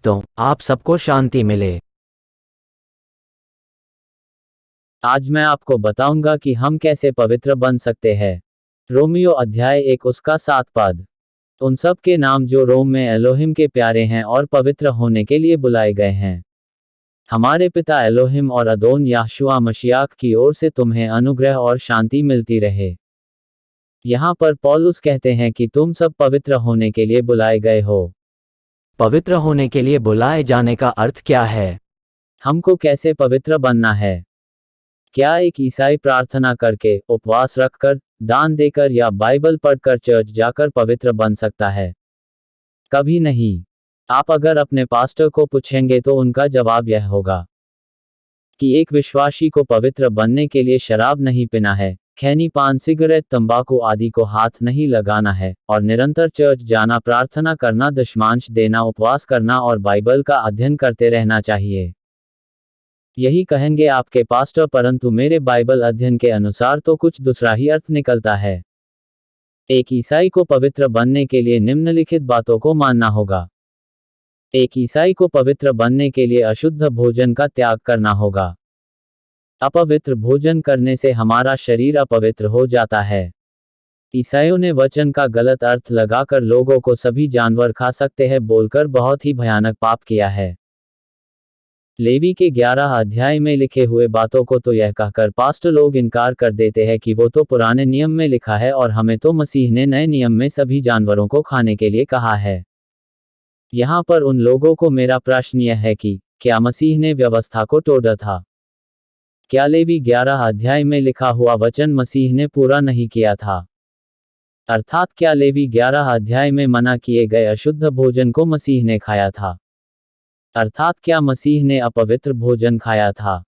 दोस्तों, आप सबको शांति मिले। आज मैं आपको बताऊंगा कि हम कैसे पवित्र बन सकते हैं। रोमियो अध्याय 1 उसका 7 पद। उन सब के नाम जो रोम में एलोहिम के प्यारे हैं और पवित्र होने के लिए बुलाए गए हैं। हमारे पिता एलोहिम और अदोन याशुआ मशियाक की ओर से तुम्हें अनुग्रह और शांति मिलती रहे। यहाँ पर पौलुस कहते हैं कि तुम सब पवित्र होने के लिए बुलाए गए हो। पवित्र होने के लिए बुलाए जाने का अर्थ क्या है? हमको कैसे पवित्र बनना है? क्या एक ईसाई प्रार्थना करके, उपवास रखकर, दान देकर या बाइबल पढ़कर चर्च जाकर पवित्र बन सकता है? कभी नहीं। आप अगर अपने पास्टर को पूछेंगे तो उनका जवाब यह होगा कि एक विश्वासी को पवित्र बनने के लिए शराब नहीं पीना है, खैनी पान सिगरेट तंबाकू आदि को हाथ नहीं लगाना है, और निरंतर चर्च जाना, प्रार्थना करना, दशमांश देना, उपवास करना और बाइबल का अध्ययन करते रहना चाहिए। यही कहेंगे आपके पास्टर, परंतु मेरे बाइबल अध्ययन के अनुसार तो कुछ दूसरा ही अर्थ निकलता है। एक ईसाई को पवित्र बनने के लिए निम्नलिखित बातों को मानना होगा। एक ईसाई को पवित्र बनने के लिए अशुद्ध भोजन का त्याग करना होगा। अपवित्र भोजन करने से हमारा शरीर अपवित्र हो जाता है। ईसाइयों ने वचन का गलत अर्थ लगाकर लोगों को सभी जानवर खा सकते हैं बोलकर बहुत ही भयानक पाप किया है। लेवी के 11 अध्याय में लिखे हुए बातों को तो यह कहकर पास्टर लोग इनकार कर देते हैं कि वो तो पुराने नियम में लिखा है और हमें तो मसीह ने नए नियम में सभी जानवरों को खाने के लिए कहा है। यहाँ पर उन लोगों को मेरा प्रश्न यह है कि क्या मसीह ने व्यवस्था को तोड़ा था? क्या लेवी 11 अध्याय में लिखा हुआ वचन मसीह ने पूरा नहीं किया था? अर्थात क्या लेवी 11 अध्याय में मना किए गए अशुद्ध भोजन को मसीह ने खाया था? अर्थात क्या मसीह ने अपवित्र भोजन खाया था?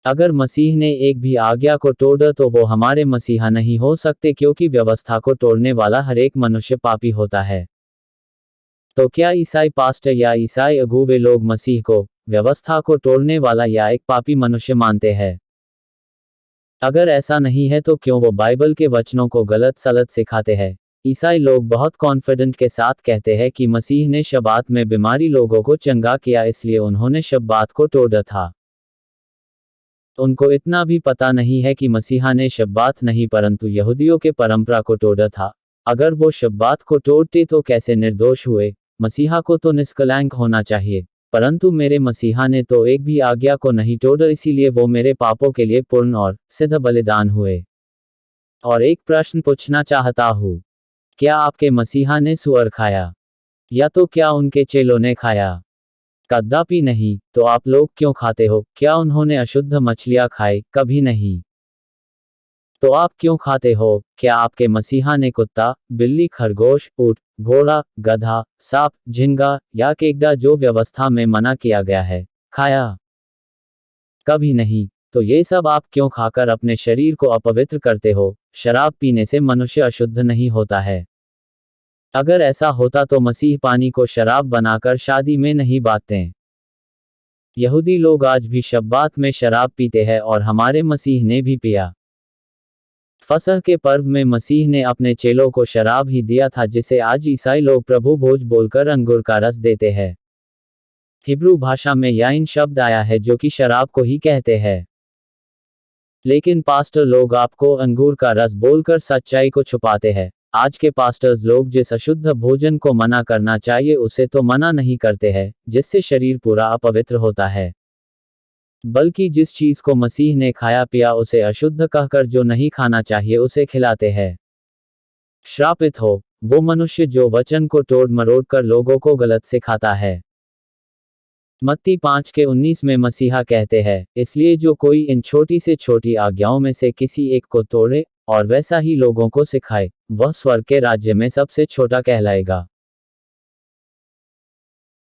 अगर मसीह ने एक भी आज्ञा को तोड़ा तो वो हमारे मसीहा नहीं हो सकते, क्योंकि व्यवस्था को तोड़ने वाला हर एक मनुष्य पापी होता है। तो क्या ईसाई पास्टर या ईसाई अगुवे लोग मसीह को व्यवस्था को तोड़ने वाला या एक पापी मनुष्य मानते हैं? अगर ऐसा नहीं है तो क्यों वो बाइबल के वचनों को गलत सलत सिखाते हैं? ईसाई लोग बहुत कॉन्फिडेंट के साथ कहते हैं कि मसीह ने शब्बात में बीमारी लोगों को चंगा किया, इसलिए उन्होंने शब्बात को तोड़ा था। उनको इतना भी पता नहीं है कि मसीहा ने शब्बात नहीं परंतु यहूदियों के परंपरा को तोड़ा था। अगर वो शब्बात को तोड़ते तो कैसे निर्दोष हुए? मसीहा को तो निष्कलंक होना चाहिए, परंतु मेरे मसीहा ने तो एक भी आज्ञा को नहीं तोड़ा, इसीलिए वो मेरे पापों के लिए पूर्ण और सिद्ध बलिदान हुए। और एक प्रश्न पूछना चाहता हूँ, क्या आपके मसीहा ने सुअर खाया? या तो क्या उनके चेलों ने खाया? कदापि नहीं। तो आप लोग क्यों खाते हो? क्या उन्होंने अशुद्ध मछलियां खाई? कभी नहीं। तो आप क्यों खाते हो? क्या आपके मसीहा ने कुत्ता, बिल्ली, खरगोश, ऊंट, घोड़ा, गधा, सांप, झिंगा या केकड़ा जो व्यवस्था में मना किया गया है, खाया? कभी नहीं। तो ये सब आप क्यों खाकर अपने शरीर को अपवित्र करते हो? शराब पीने से मनुष्य अशुद्ध नहीं होता है। अगर ऐसा होता तो मसीह पानी को शराब बनाकर शादी में नहीं बांटते। यहूदी लोग आज भी शब्बात में शराब पीते हैं और हमारे मसीह ने भी पिया। फसह के पर्व में मसीह ने अपने चेलों को शराब ही दिया था, जिसे आज ईसाई लोग प्रभु भोज बोलकर अंगूर का रस देते हैं। हिब्रू भाषा में याइन शब्द आया है जो कि शराब को ही कहते हैं। लेकिन पास्टर लोग आपको अंगूर का रस बोलकर सच्चाई को छुपाते हैं। आज के पास्टर्स लोग जिस अशुद्ध भोजन को मना करना चाहिए उसे तो मना नहीं करते हैं, जिससे शरीर पूरा अपवित्र होता है, बल्कि जिस चीज को मसीह ने खाया पिया उसे अशुद्ध कहकर जो नहीं खाना चाहिए उसे खिलाते हैं। श्रापित हो वो मनुष्य जो वचन को तोड़ मरोड़ कर लोगों को गलत सिखाता है। मत्ती 5:19 में मसीहा कहते हैं, इसलिए जो कोई इन छोटी से छोटी आज्ञाओं में से किसी एक को तोड़े और वैसा ही लोगों को सिखाए, वह स्वर्ग के राज्य में सबसे छोटा कहलाएगा।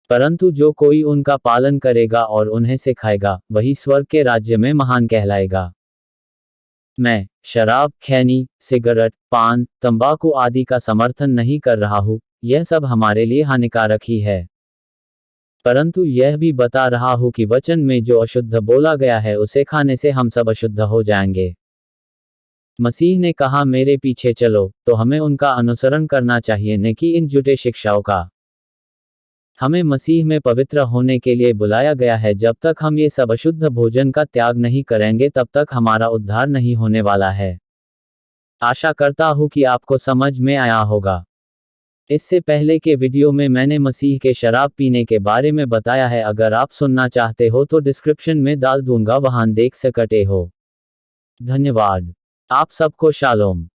परंतु जो कोई उनका पालन करेगा और उन्हें सिखाएगा, वही स्वर्ग के राज्य में महान कहलाएगा। मैं शराब, खैनी, सिगरेट, पान, तंबाकू आदि का समर्थन नहीं कर रहा हूँ, यह सब हमारे लिए हानिकारक ही है। परंतु यह भी बता रहा हूँ कि वचन में जो अशुद्ध बोला गया है उसे खाने से हम सब अशुद्ध हो जाएंगे। मसीह ने कहा मेरे पीछे चलो, तो हमें उनका अनुसरण करना चाहिए, न कि इन झूठे शिक्षाओं का। हमें मसीह में पवित्र होने के लिए बुलाया गया है। जब तक हम ये सब अशुद्ध भोजन का त्याग नहीं करेंगे तब तक हमारा उद्धार नहीं होने वाला है। आशा करता हूँ कि आपको समझ में आया होगा। इससे पहले के वीडियो में मैंने मसीह के शराब पीने के बारे में बताया है। अगर आप सुनना चाहते हो तो डिस्क्रिप्शन में डाल दूंगा, वहां देख सकते हो। धन्यवाद। आप सबको शालोम।